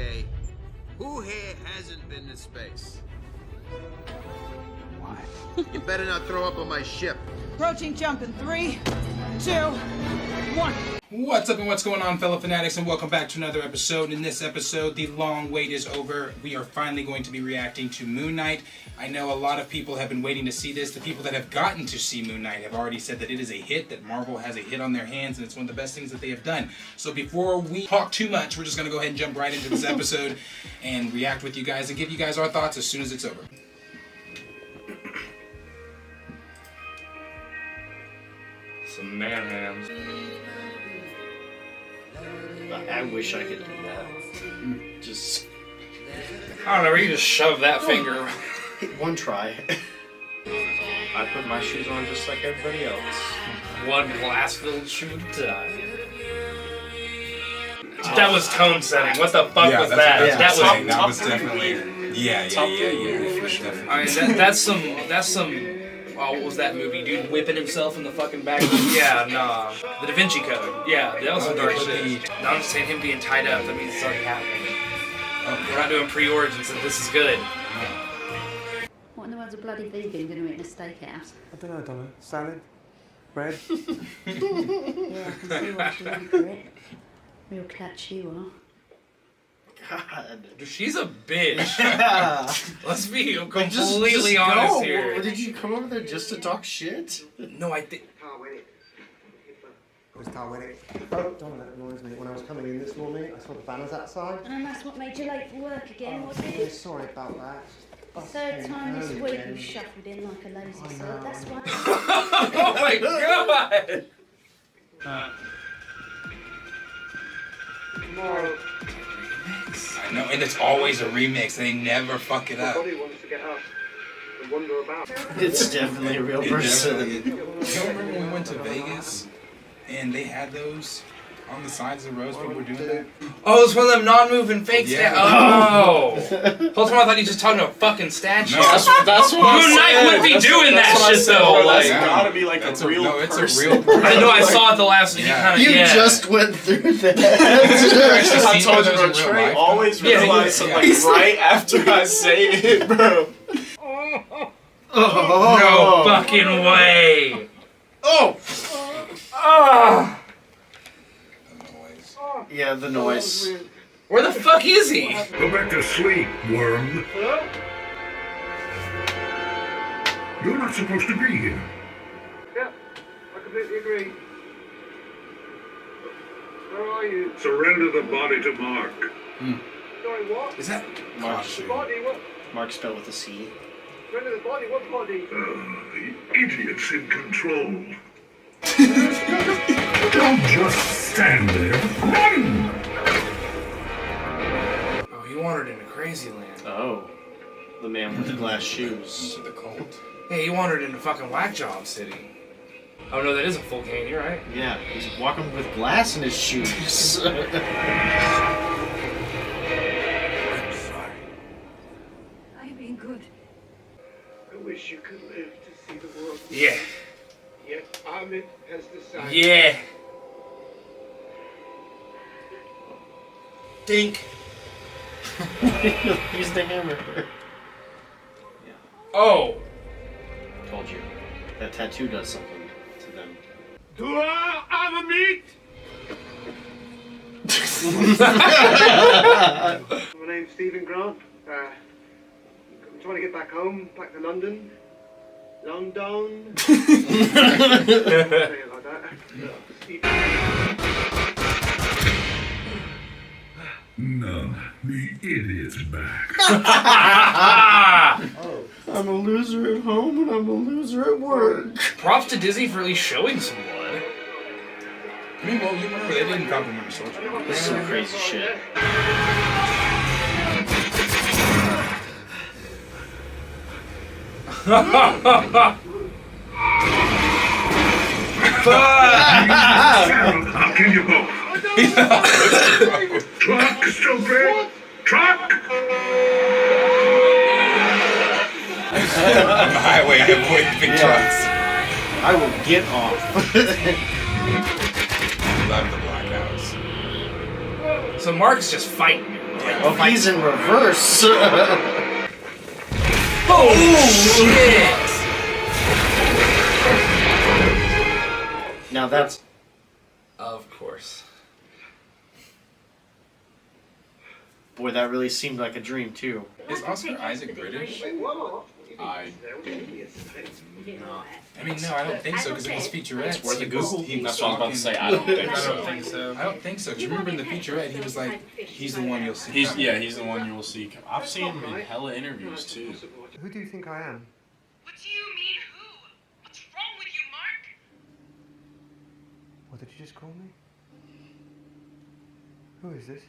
Okay, who here hasn't been to space? Why? You better not throw up on my ship. Approaching jump in 3, 2, 1. What's up and what's going on, fellow fanatics, and welcome back to another episode. In this episode, the long wait is over. We are finally going to be reacting to Moon Knight. I know a lot of people have been waiting to see this. The people that have gotten to see Moon Knight have already said that it is a hit, that Marvel has a hit on their hands, and it's one of the best things that they have done. So before we talk too much, we're just going to go ahead and jump right into this episode and react with you guys and give you guys our thoughts as soon as it's over. Some man hands. I wish I could do that. Just... I don't know, you just shove that finger. one try. I put my shoes on just like everybody else. One glass-filled shoe to die. That was tone setting. What the fuck was that? Yeah, That was definitely... Yeah. I mean, that's some... Oh, what was that movie? Dude whipping himself in the fucking back? Yeah, nah. The Da Vinci Code. Yeah, that was some dark shit. No, I'm just saying him being tied up. That means it's already happening. We're not doing pre-origins, so this is good. What in the world's a bloody vegan going to eat in a steakhouse? I don't know, Donna. Salad? Bread? Yeah, I can see why she went for it. Real clutch you are. God. She's a bitch. Let's be completely honest go. here. Did you come over there just to talk shit? No, I think... Was Carl with it? Oh, Donna, that reminds me. When I was coming in this morning, I saw the banners outside. And that's what made you late for work again, was Yeah, it? sorry about that. Third time this week you shuffled in like a lazy sod, that's why. Oh my god! Tomorrow. I know, and it's always a remix. They never fuck it up. Somebody wants to get up and wander about. It's definitely a real person. You don't remember when we went to Vegas and they had those on the sides of the roads? People were doing that. Oh, it's one of them non-moving fake Yeah. Oh! Whole time I thought you just talking to a fucking statue. No. That's what Moon Knight wouldn't be doing that shit though. That's Yeah. gotta be like That's a real no, it's person. a real person. I know I saw it the last week. Yeah. You Yeah. just went through that. I I told you, bro, in real Trey life. always Yeah, realizes yeah. like right after I say it, bro. No fucking way. Oh! Ah! Yeah, the noise. Where the fuck is he? Go back to sleep, worm. You're not supposed to be here. Yeah, I completely agree. Where are you? Surrender the body to Mark. Sorry, what? Is that The body, what? Mark spelled with a C. Surrender the body, what body? The idiot's in control. Don't just stand there. Run! Oh, he wandered into Crazy Land. Oh. The man with the glass shoes. the cult? Yeah, he wandered into fucking Whack Job City. Oh no, that is a full cane, you're right. Yeah, he's walking with glass in his shoes. I'm sorry. I've been good. I wish you could live to see the world. Yeah. Yet Ahmed has decided. Yeah. Dink. He's the hammer. Oh. Told you. That tattoo does something to them. Do I have a meat? My name's Stephen Grant. I'm trying to get back home, back to London. London. Say it like that. No, the idiot's back. I'm a loser at home and I'm a loser at work. Props to Disney for at least showing some blood. I mean, well, you remember they didn't compliment the soldier. This is some crazy shit. I'll kill you both. Truck, stupid! Truck! On the highway, I avoid big trucks. I will get off. Love the Black House. So Mark's just fighting. Oh, he's in reverse. Oh, shit! Now that's... Of course. Boy, that really seemed like a dream, too. Is Oscar Isaac British? I mean, no, I don't think so, because in his featurette, It's worth a he Google. was That's what I was about to say. I don't think so. I don't think so. Because remember in the featurette, he was like, he's the one you'll see. He's the one you will see. I've seen him in hella interviews too. Who do you think I am? What do you mean who? What's wrong with you, Mark? What did you just call me? Who is this?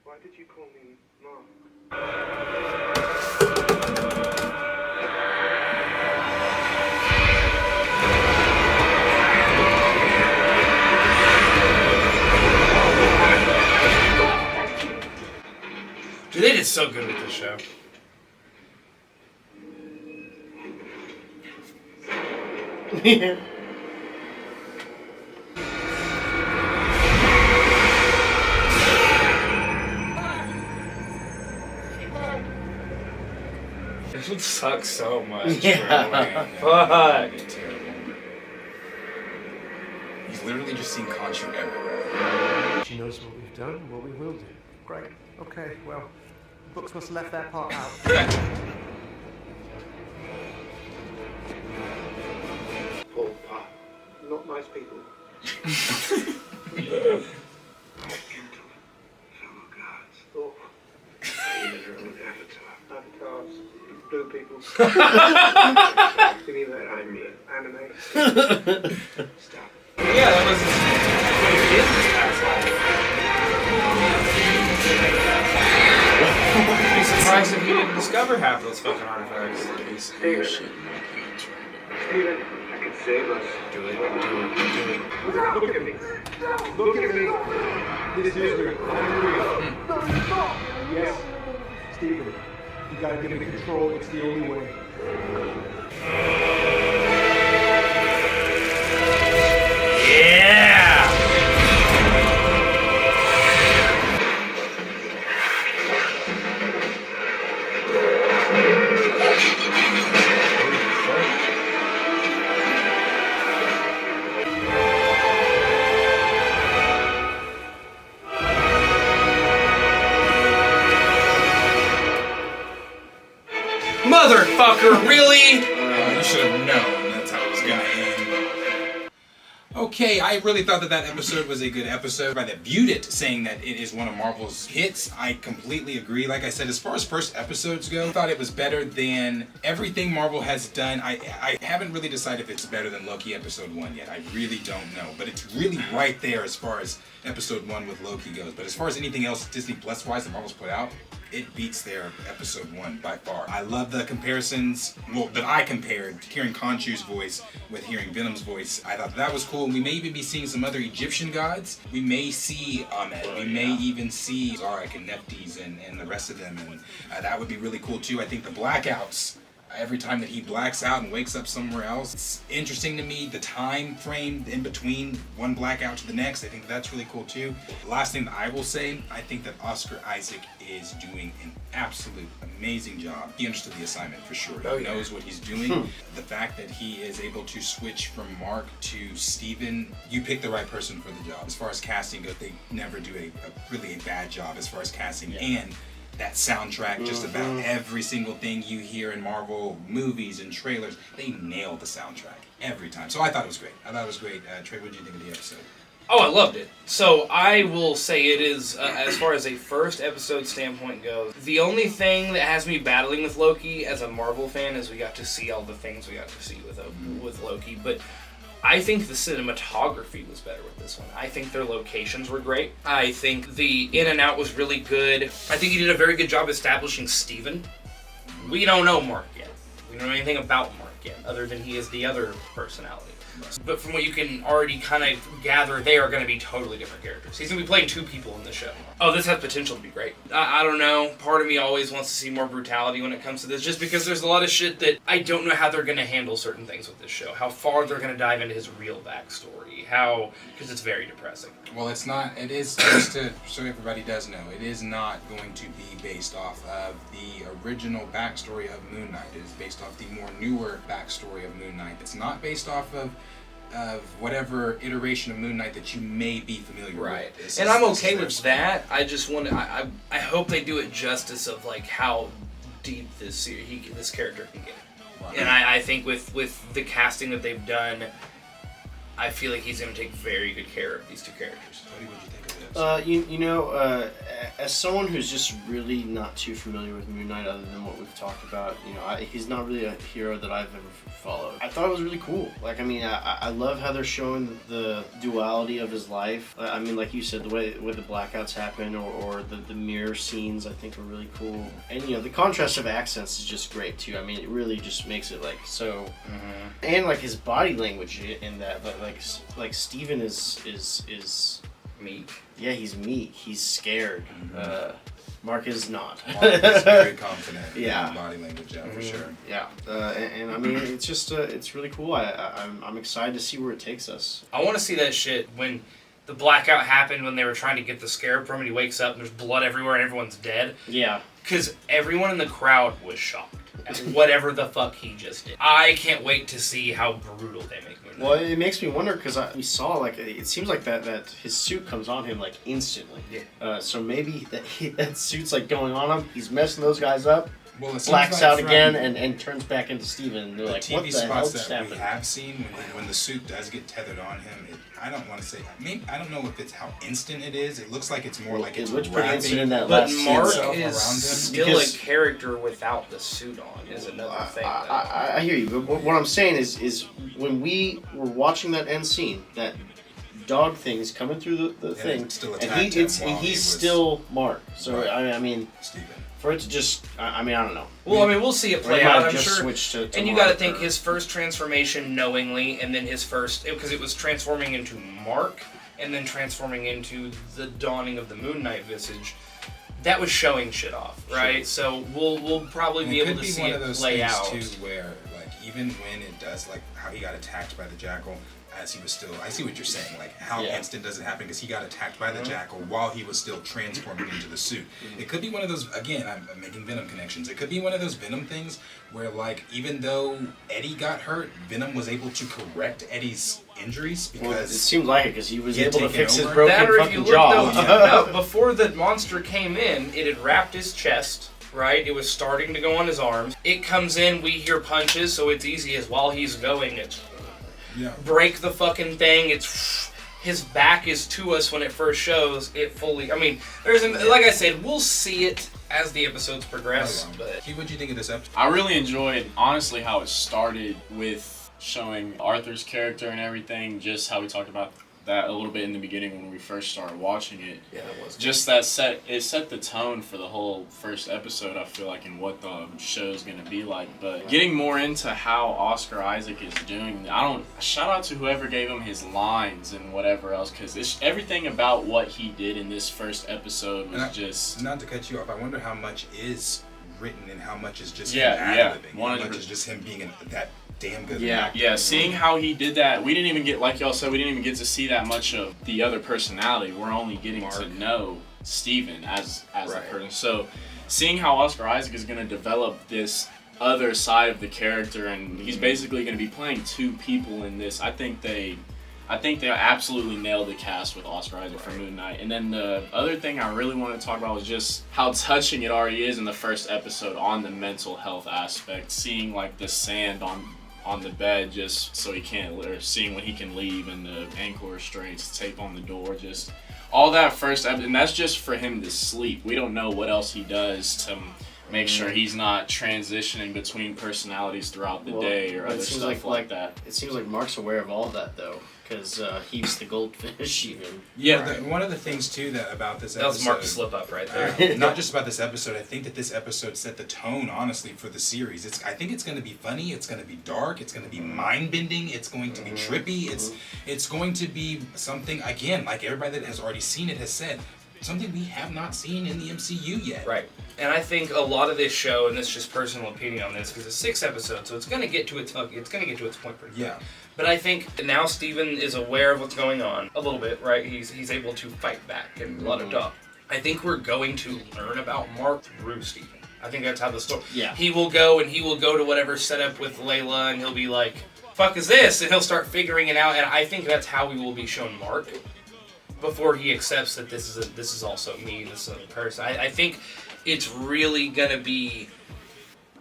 Why did you call me Mark? Dude, they did so good with this show. Yeah. This would suck so much. Yeah. Fuck. Terrible. He's literally just seen Khonshu everywhere. She knows what we've done, what we will do. Great. Okay, well, the books must have left that part out. Paul, Pa. Not nice people. Fellow gods. Oh. I need their own avatar. Avatars. Blue people. You mean that I'm anime? Stop. Yeah, that was his past life. I'd be surprised if you didn't discover half those fucking artifacts. Steven. Steven, I can save us. Do it, do it, do it. Look at me. Look at me. This is real. I'm real. Yes, Steven, you gotta give me control. It's the only way. Yeah! Motherfucker, really? You should have known that's how it was gonna end. Okay, I really thought that episode was a good episode. I that viewed it saying that it is one of Marvel's hits. I completely agree. Like I said, as far as first episodes go, I thought it was better than everything Marvel has done. I haven't really decided if it's better than Loki episode 1 yet. I really don't know. But it's really right there as far as episode 1 with Loki goes. But as far as anything else Disney Plus wise that Marvel's put out, it beats their episode 1 by far. I love the comparisons, well, that I compared hearing Khonshu's voice with hearing Venom's voice. I thought that was cool. And we may even be seeing some other Egyptian gods. We may see Ahmed. We may even see Zarek and Nephthys and the rest of them. And that would be really cool too. I think the blackouts, every time that he blacks out and wakes up somewhere else, it's interesting to me. The time frame in between one blackout to the next, I think that's really cool too. Last thing that I will say, I think that Oscar Isaac is doing an absolute amazing job. He understood the assignment for sure. He knows what he's doing. The fact that he is able to switch from Mark to Steven, you picked the right person for the job. As far as casting goes, they never do a really bad job as far as casting. And that soundtrack, just about every single thing you hear in Marvel movies and trailers, they nail the soundtrack every time. So I thought it was great. Trey, what did you think of the episode? Oh, I loved it. So I will say it is, as far as a first episode standpoint goes, the only thing that has me battling with Loki as a Marvel fan is we got to see all the things we got to see with Loki. But I think the cinematography was better with this one. I think their locations were great. I think the in and out was really good. I think he did a very good job establishing Steven. We don't know Mark yet. We don't know anything about Mark yet, other than he is the other personality. But from what you can already kind of gather, they are going to be totally different characters. He's going to be playing two people in the show. Oh, this has potential to be great. I don't know. Part of me always wants to see more brutality when it comes to this, just because there's a lot of shit that I don't know how they're going to handle certain things with this show. How far they're going to dive into his real backstory. how, because it's very depressing. Well, it's not. It is, just to so everybody does know, it is not going to be based off of the original backstory of Moon Knight. It is based off the more newer backstory of Moon Knight. It's not based off of whatever iteration of Moon Knight that you may be familiar with. And I'm okay with that. I just want to, I hope they do it justice of like how deep this character can get. Right. And I think with the casting that they've done, I feel like he's going to take very good care of these two characters. Cody, what do you think of this? As someone who's just really not too familiar with Moon Knight, other than what we've talked about, he's not really a hero that I've ever followed. I thought it was really cool. Like, I mean, I love how they're showing the duality of his life. I mean, like you said, the way the blackouts happen, or the mirror scenes, I think are really cool. And the contrast of accents is just great too. I mean, it really just makes it like so. Mm-hmm. And like his body language in that, but like Steven is meek. Yeah, he's meek. He's scared. Mm-hmm. Mark is not. Mark is very confident in body language, for sure. Yeah, and I mean, it's just it's really cool. I'm excited to see where it takes us. I want to see that shit when the blackout happened, when they were trying to get the Scarab from him, and he wakes up and there's blood everywhere and everyone's dead. Yeah. Because everyone in the crowd was shocked at whatever the fuck he just did. I can't wait to see how brutal they make Moon Knight. Well, it makes me wonder, because we saw, like, it seems like that his suit comes on him, like, instantly. Yeah. So maybe that suit's, like, going on him. He's messing those guys up. Well, blacks out again and turns back into Steven. They're like, what TV the hell spots just that happened? we have seen when the suit does get tethered on him, I don't want to say. I don't know if it's how instant it is. It looks like it's more like it's looks pretty instant in that but last Mark scene is still a character without the suit on. Is another thing. I hear you, but what I'm saying is when we were watching that end scene, that dog thing is coming through the thing, and he's still Mark. So right. I mean, Steven. For it to just, I don't know. Well, I mean, we'll see it play out, I'm sure. To and you got to think his first transformation knowingly, and then his first, because it was transforming into Mark, and then transforming into the dawning of the Moon Knight visage. That was showing shit off, right? Sure. So we'll probably be able to see it play out. Too, where like even when it does, like how he got attacked by the jackal. As he was still, I see what you're saying. Like, how instant does it happen? Because he got attacked by the jackal while he was still transforming into the suit. It could be one of those. Again, I'm making Venom connections. It could be one of those Venom things where, like, even though Eddie got hurt, Venom was able to correct Eddie's injuries because it seemed like it because he was able to fix his that, broken or fucking jaw. Before the monster came in, it had wrapped his chest. Right, it was starting to go on his arms. It comes in, we hear punches, so it's easy as while he's going, it's. Yeah. Break the fucking thing. It's his back is to us when it first shows. It fully. I mean, like I said, we'll see it as the episodes progress. But what do you think of this episode? I really enjoyed, honestly, how it started with showing Arthur's character and everything. Just how we talked about that a little bit in the beginning when we first started watching it. Yeah, it was. Just it set the tone for the whole first episode, I feel like, and what the show's gonna be like. But getting more into how Oscar Isaac is doing, shout out to whoever gave him his lines and whatever else, because everything about what he did in this first episode was just. Not to cut you off, I wonder how much is written and how much is just him ad-libbing. How much is just him being that damn good. Yeah. Seeing how he did that, we didn't even get, like y'all said, we didn't even get to see that much of the other personality. We're only getting to know Steven as a person. So, seeing how Oscar Isaac is going to develop this other side of the character, and he's basically going to be playing two people in this. I think they absolutely nailed the cast with Oscar Isaac for Moon Knight. And then the other thing I really wanted to talk about was just how touching it already is in the first episode on the mental health aspect, seeing like the sand on the bed just so he can't, or seeing when he can leave, and the ankle restraints, tape on the door, just all that first episode. And that's just for him to sleep. We don't know what else he does to make sure he's not transitioning between personalities throughout the day or other stuff like that. It seems like Mark's aware of all of that though, because he's the goldfish even. Yeah, one of the things too about this episode. That was Mark's slip up right there. Not just about this episode. I think that this episode set the tone, honestly, for the series. I think it's going to be funny. It's going to be dark. It's going to be mind-bending. It's going to be trippy. It's going to be something, again, like everybody that has already seen it has said. something we have not seen in the MCU yet. Right. And I think a lot of this show, and this is just personal opinion on this, because it's 6 episodes, so it's going to get to its point pretty quick. Yeah. But I think now Steven is aware of what's going on a little bit, right? He's able to fight back and let it up. I think we're going to learn about Mark through Steven. I think that's how the story. Yeah. He will go to whatever setup with Layla, and he'll be like, "Fuck is this?" And he'll start figuring it out. And I think that's how we will be shown Mark before he accepts that this is also me, this is a person. I think it's really gonna be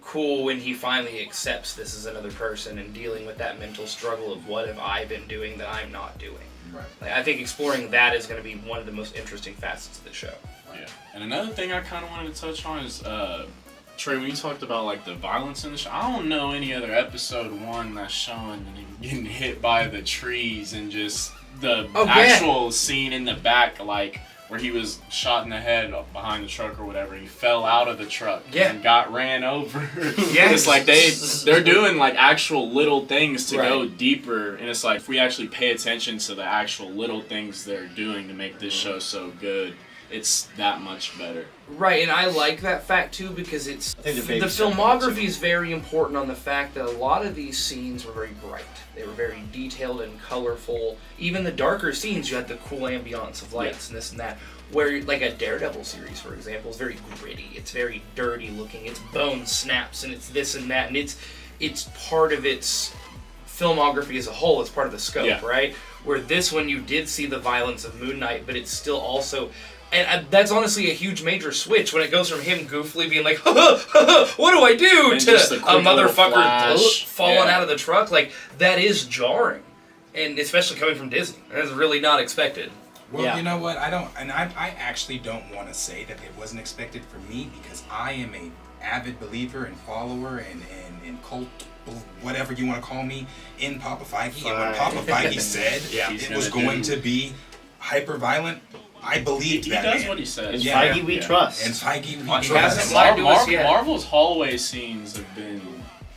cool when he finally accepts this is another person and dealing with that mental struggle of what have I been doing that I'm not doing. Right. Like, I think exploring that is going to be one of the most interesting facets of the show. Yeah. And another thing I kind of wanted to touch on is, Trey, when you talked about like the violence in the show, I don't know any other episode 1 that's showing him getting hit by the trees and just the actual scene in the back, like where he was shot in the head behind the truck or whatever. He fell out of the truck and got ran over. It's like they're doing like actual little things to go deeper, and it's like if we actually pay attention to the actual little things they're doing to make this show so good, it's that much better. Right, and I like that fact too because it's the filmography is very important on the fact that a lot of these scenes were very bright. They were very detailed and colorful. Even the darker scenes, you had the cool ambiance of lights and this and that. Where, like a Daredevil series, for example, is very gritty. It's very dirty looking. Its bone snaps, and it's this and that, and it's part of its filmography as a whole. It's part of the scope, right? Where this one, you did see the violence of Moon Knight, but it's still also. And that's honestly a huge major switch when it goes from him goofily being like, what do I do? To a motherfucker falling out of the truck. Like, that is jarring. And especially coming from Disney. That's really not expected. Well, you know what? I actually don't want to say that it wasn't expected for me because I am a avid believer and follower and cult, whatever you want to call me, in Papa Feige. And when Papa Feige said it was going to be hyper violent, I believed that. He does what he says. And Feige we trust. And Feige we trust. trust. Marvel's hallway scenes have been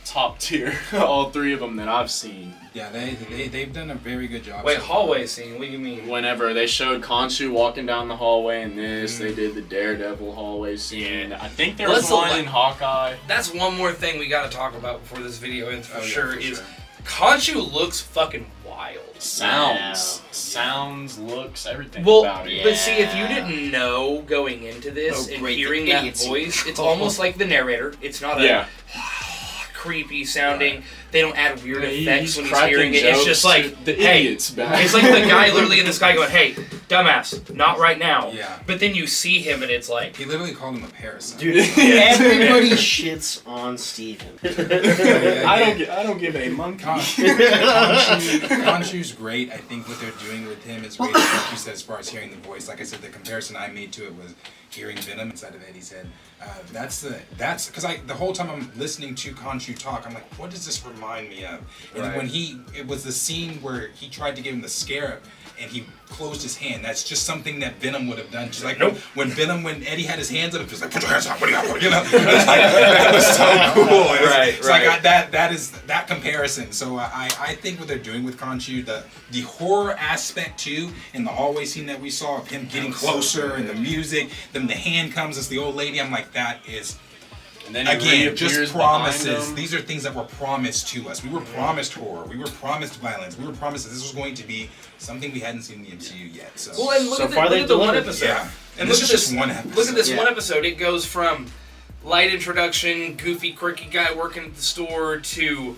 top tier. All 3 of them that I've seen. Yeah, they've done a very good job. Wait, hallway scene? What do you mean? Whenever they showed Khonshu walking down the hallway in this, they did the Daredevil hallway scene. I think there was one in Hawkeye. That's one more thing we got to talk about before this video ends for sure. Khonshu looks fucking wild. Sounds, looks, everything about it. But see, if you didn't know going into this and hearing that voice, it's almost like the narrator. It's not a creepy sounding. They don't add weird effects when he's hearing it. It's just like, the idiots back. It's like the guy literally in the sky going, "Hey, dumbass, not right now." Yeah. But then you see him and it's like... He literally called him a parasite. Dude, everybody shits on Steven. I don't give a monkey. Khonshu's great. I think what they're doing with him is great. Like you said, as far as hearing the voice, like I said, the comparison I made to it was hearing Venom inside of Eddie's head. That's because the whole time I'm listening to Khonshu talk, I'm like, what does this remind me of? And when it was the scene where he tried to give him the scarab and he closed his hand. That's just something that Venom would have done. Just like when Eddie had his hands up, he was like, put your hands up, what do you got? You know, it's like, that was so cool. It's like that is that comparison. So I think what they're doing with Khonshu, the horror aspect too, in the hallway scene that we saw of him getting closer and the music, then the hand comes as the old lady. I'm like, that is. And then again, just promises. These are things that were promised to us. We were promised horror. We were promised violence. We were promised that this was going to be something we hadn't seen in the MCU yet. So, well, and look at the one episode. Yeah. And this is just one episode. Look at this one episode. It goes from light introduction, goofy, quirky guy working at the store to,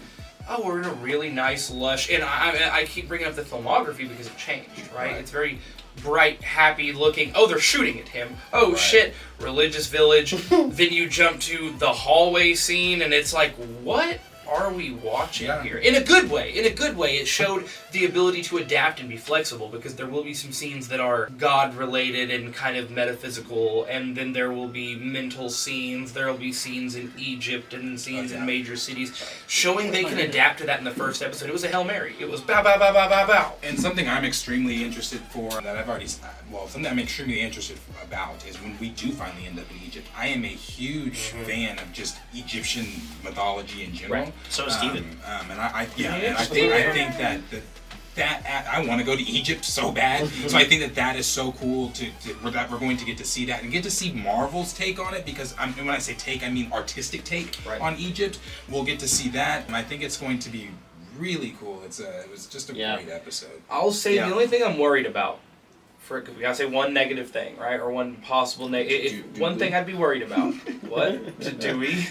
oh, we're in a really nice, lush. And I keep bringing up the filmography because it changed, right? It's very bright, happy looking. Oh, they're shooting at him. Oh, shit. Religious village. Then you jump to the hallway scene, and it's like, what are we watching here? In a good way. In a good way. It showed the ability to adapt and be flexible, because there will be some scenes that are God-related and kind of metaphysical, and then there will be mental scenes. There will be scenes in Egypt and scenes in major cities, showing they can adapt to that in the first episode. It was a Hail Mary. It was bow, bow, bow, bow, bow, bow. And something I'm extremely interested something I'm extremely interested about is when we do finally end up in Egypt. I am a huge fan of just Egyptian mythology in general. Right. So is Steven. And I think that I want to go to Egypt so bad. So I think that is so cool that we're going to get to see that and get to see Marvel's take on it, because and when I say take, I mean artistic take on Egypt. We'll get to see that, and I think it's going to be really cool. It was just a great episode. I'll say the only thing I'm worried about, we gotta say one negative thing, right, or one possible one thing I'd be worried about. What? Do we?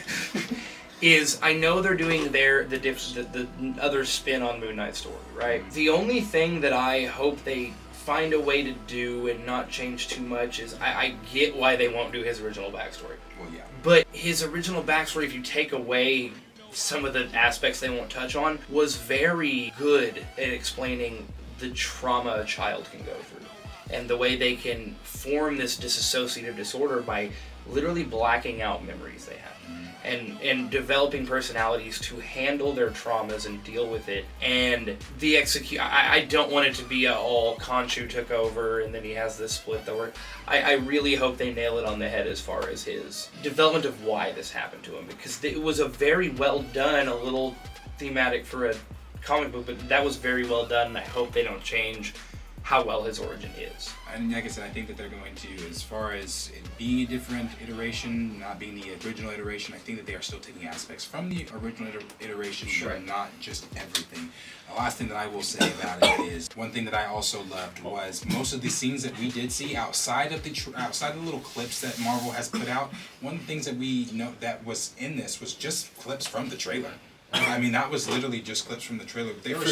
Is I know they're doing the other spin on Moon Knight's story, right? The only thing that I hope they find a way to do and not change too much is I get why they won't do his original backstory. Well, yeah. But his original backstory, if you take away some of the aspects they won't touch on, was very good at explaining the trauma a child can go through and the way they can form this dissociative disorder by literally blacking out memories they have. And developing personalities to handle their traumas and deal with it. And the I don't want it to be all Khonshu took over and then he has this split that work. I really hope they nail it on the head as far as his development of why this happened to him, because it was a very well done, a little thematic for a comic book, but that was very well done, and I hope they don't change how well his origin is. And like I said, I think that they're going to, as far as it being a different iteration, not being the original iteration, I think that they are still taking aspects from the original iteration, but not just everything. The last thing that I will say about it is, one thing that I also loved was most of the scenes that we did see outside of the little clips that Marvel has put out. One of the things that we know that was in this was just clips from the trailer. I mean, that was literally just clips from the trailer. They were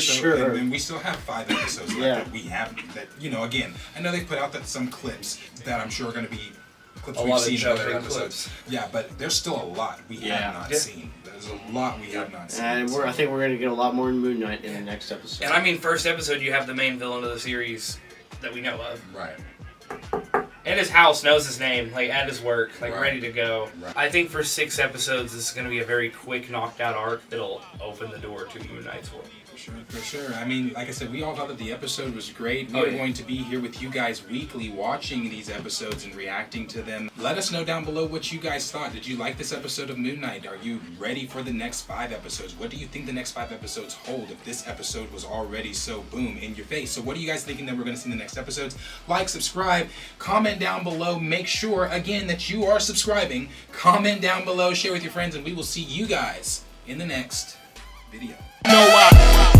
and we still have 5 episodes left that we haven't. That, again, I know they put out some clips that I'm sure are going to be clips we've seen in other episodes. Yeah, but there's still a lot we have not seen. There's a lot we have not seen. And I think we're going to get a lot more in Moon Knight in the next episode. And I mean, first episode, you have the main villain of the series that we know of. Right. And his house knows his name, at his work, ready to go. Right. I think for 6 episodes, this is going to be a very quick, knocked out arc that'll open the door to Moon Knight's world. For sure. I mean, like I said, we all thought that the episode was great. We are going to be here with you guys weekly watching these episodes and reacting to them. Let us know down below what you guys thought. Did you like this episode of Moon Knight? Are you ready for the next 5 episodes? What do you think the next 5 episodes hold if this episode was already so boom in your face? So what are you guys thinking that we're going to see in the next episodes? Like, subscribe, comment down below. Make sure, again, that you are subscribing. Comment down below, share with your friends, and we will see you guys in the next video. No,